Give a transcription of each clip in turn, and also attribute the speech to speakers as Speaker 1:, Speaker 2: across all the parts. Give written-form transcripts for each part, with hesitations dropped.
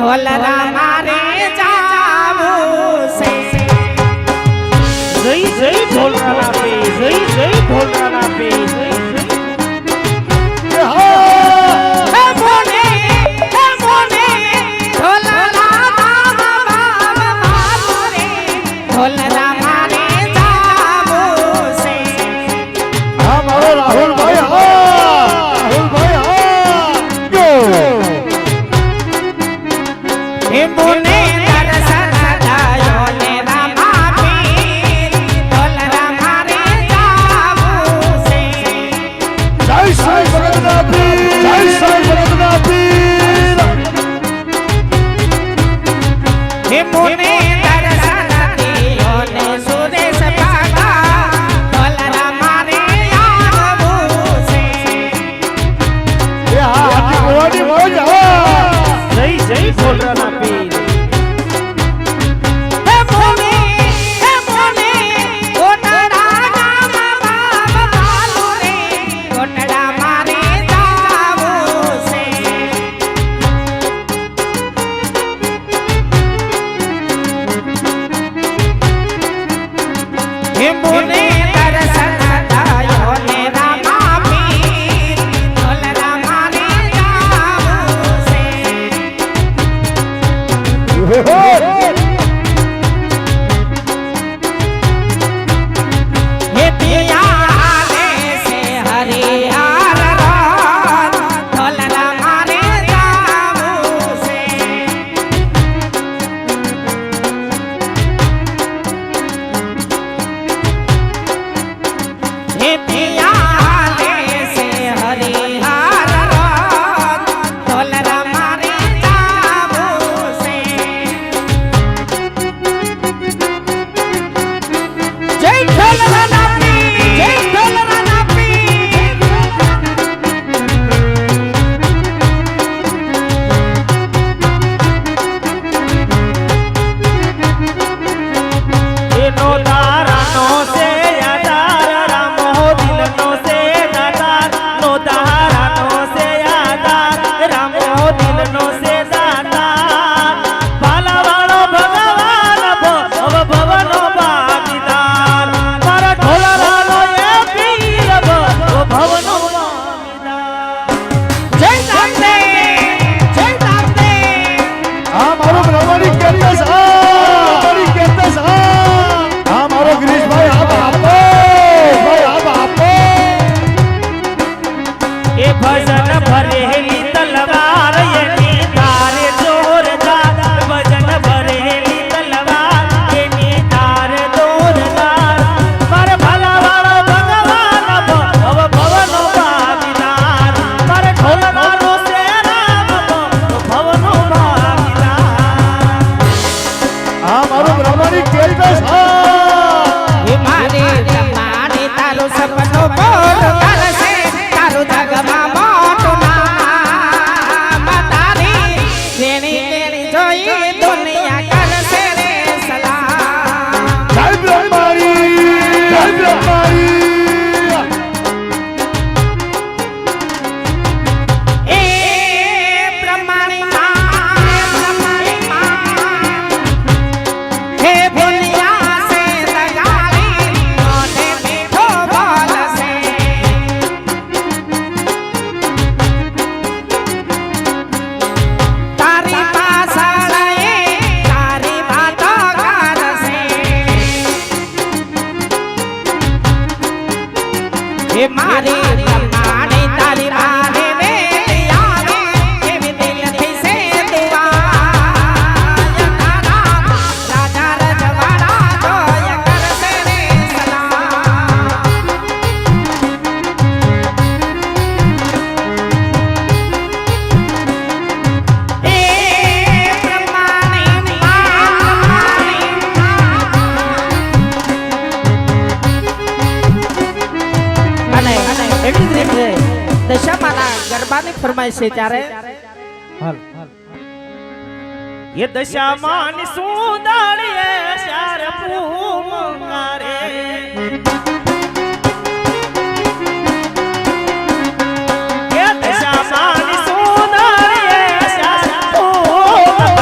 Speaker 1: ઢોલરા મારે જાવું છે
Speaker 2: જય જય ઢોલરા પે જય જય ઢોલરા પે જય
Speaker 1: ફરમાય છે ત્યારે
Speaker 2: ये दशा मान सुदाड़िए शार पुकारे ये दशा मान सुदाड़िए शार पुकारे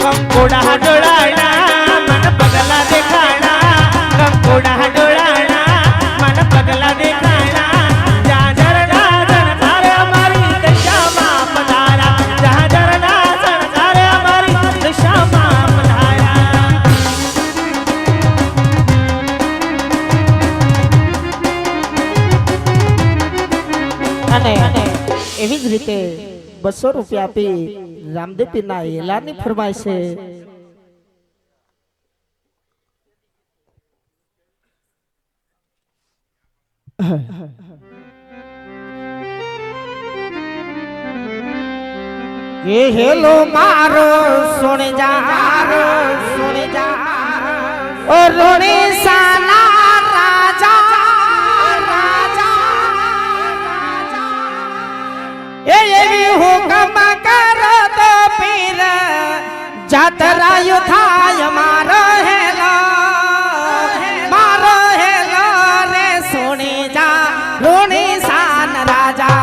Speaker 2: કંકોડા ડોળાણા મન પગલા દેખાણા કંકોડા ડોળાણા મન પગલા દેખાણા જાજરના જણકારે અમારી દશામાં પધારા જાજરના જણકારે અમારી દશામાં પધારા
Speaker 1: અને એવી જ રીતે 200 રૂપિયા આપી રામદેવ પીરના એલાની ફરમાય છે. એ હેલો મારો સોને જા ઓ રોણી સાના રાજા એ એવી હુકમ કરો તો પીર જાતરાયો થાય મારો હેલો રે સોની જા રોણી સાન રાજા.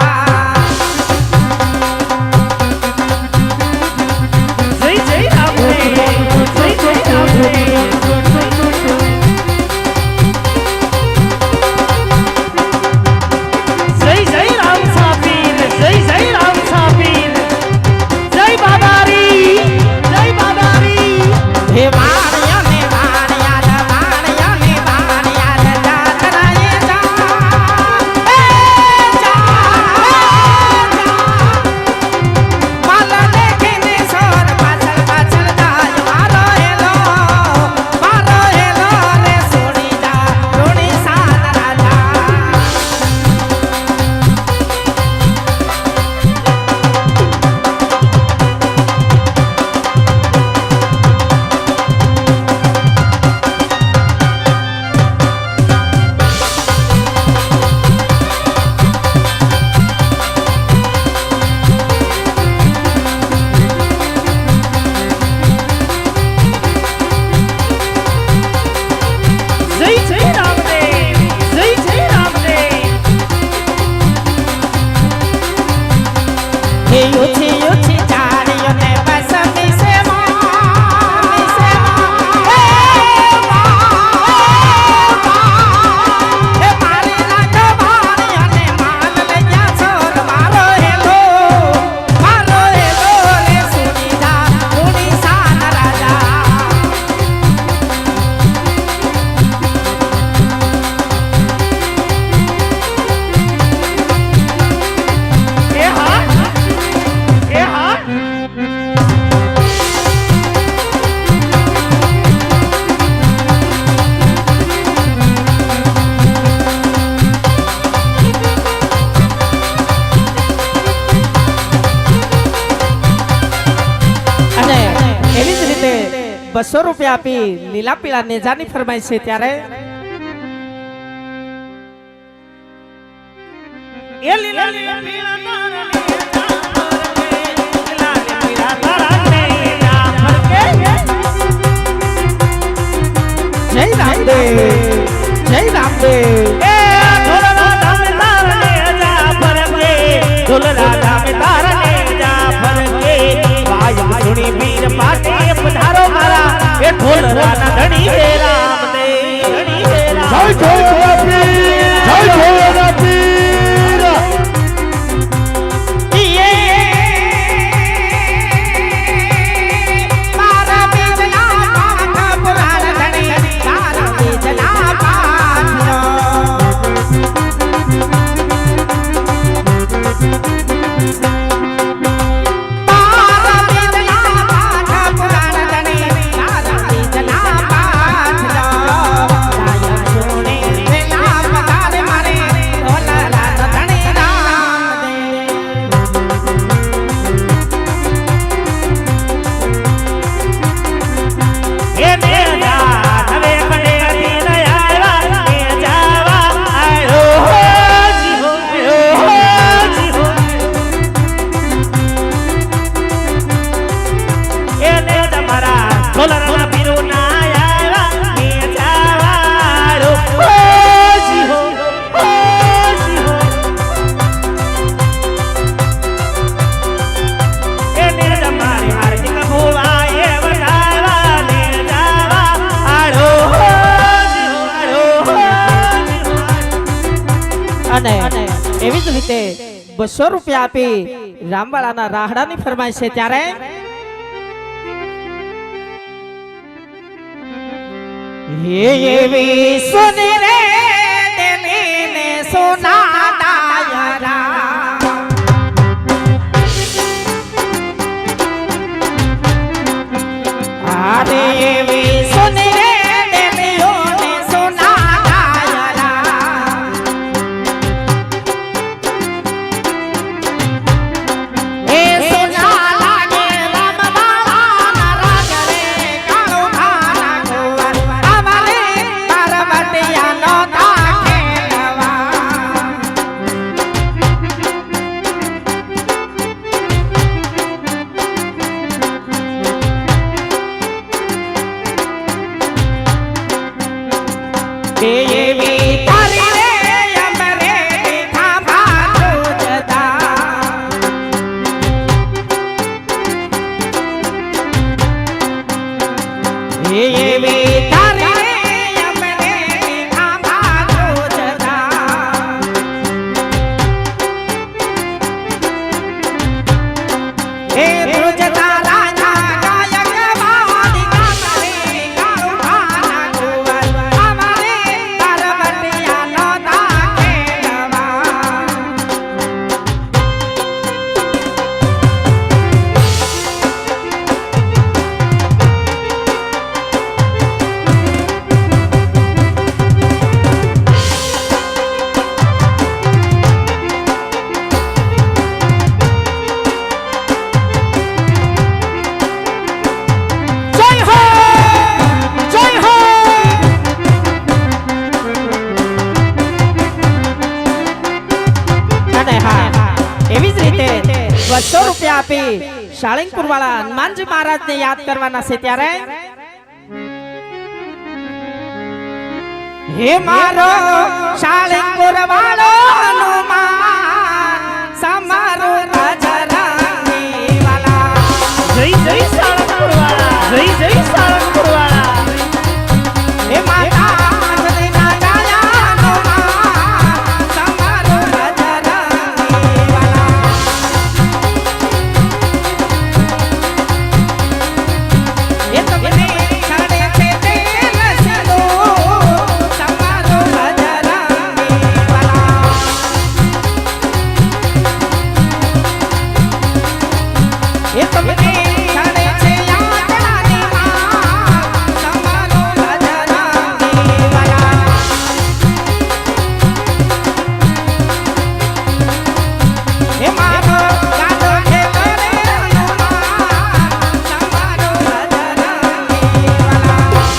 Speaker 1: એવી જ રીતે 200 રૂપિયા આપી લીલા પીળા નેજાની ફરમાઈ છે. ત્યારે
Speaker 2: એ લીલા લીલા પીળા તારા લીલા પીળા તારા નેજા ફરકે
Speaker 1: જય રામદેવ એ
Speaker 2: ઢોલના ધામ તારા નેજા ફરકે ઢોલના ધામ તારા નેજા ફરકે વાય સુણી પીર પાટે પધારો મારા એ ઢોલના ધણી હે રામદેવ ધણી હે રામ
Speaker 3: જય પીર
Speaker 1: એ રીતે 200 રૂપિયા આપી રામવાળાના રાહડાની ફરમાઈશ છે ત્યારે એવી સુની રે દિલને સોના ડાયરા આરે એવી સુની રે દિલને સોના ડાયરા એ સોના લાગે રામવાળાના રાજ રે કાળો ભાના ગોવાર અમારે પાર્વતીયાનો તાખેલવા એવી તારી રે અમરે ખાભા જોજતા એવી તારી રે અમરે ખાભા જોજતા એ જોજતા રાજા ગાયક વાદી ગામરે કાળો ભાના ગોવાર અમારે પાર્વતીયાનો તાખેલવા જય હો જય હો અને હા એવી જ રીતે 200 રૂપિયા આપી શાળીંગપુર વાળા હનુમાનજી મહારાજને યાદ કરવાના છે ત્યારે હે મારો શાળીંગપુર વાળો હનુમાન સમારો રાજરાની વાલા
Speaker 2: જય જય સાળંગપુરવાળા જય જય સાળંગપુરવાળા
Speaker 1: હે માતા અંજલિના ગાયા હનુમાન સમારો રાજરાની વાલા એ તમને છાડે છે તે રસલો સમારો રાજરાની વાલા એ તમને છાડે છે યાદની માં સમારો રાજરાની વાલા હે મારો ગાડો છે કરે હનુમાન સમારો રાજરાની વાલા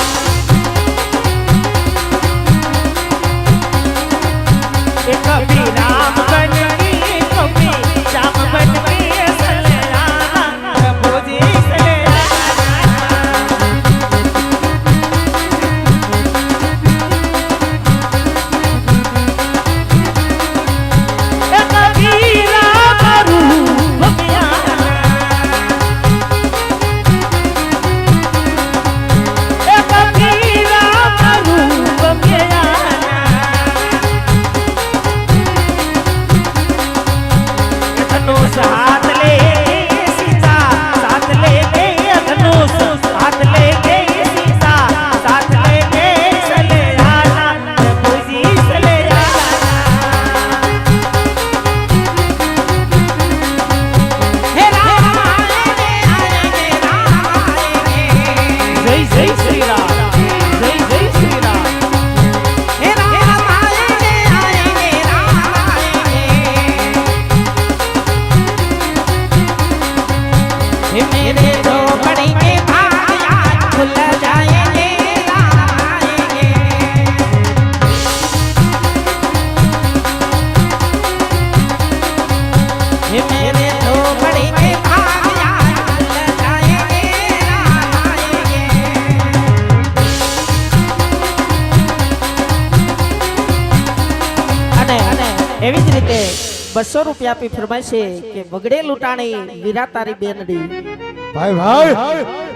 Speaker 2: એ કભી રામ બનકી કભી શ્યામ બનકી સલરાના પ્રભુજી સલરાના એ કભી રામ રૂપ પ્યારા એ કભી રામ રૂપ પ્યારા ધનુષ હાથ લે સીતા સાથ લે ધનુષ હાથ લે સીતા સાથ લે સલરાના પ્રભુજી સલરાના
Speaker 1: હે રામ આએંગે આએંગે રામ આએંગે
Speaker 2: જય જય શ્રી રામ જય જય શ્રી રામ
Speaker 1: હે રામ આએંગે આએંગે રામ આएंगे हे मेरे झोपड़ी के भाग आज खुल जाएंगे राम आएंगे हे मेरे झोपड़ी के भाग आज खुल जाएंगे राम आएंगे અને એવી જ રીતે 200 રૂપિયા આપી ફરમાય છે કે બગડે લૂંટાણી વીરા તારી બેનડી
Speaker 3: ભાઈ ભાઈ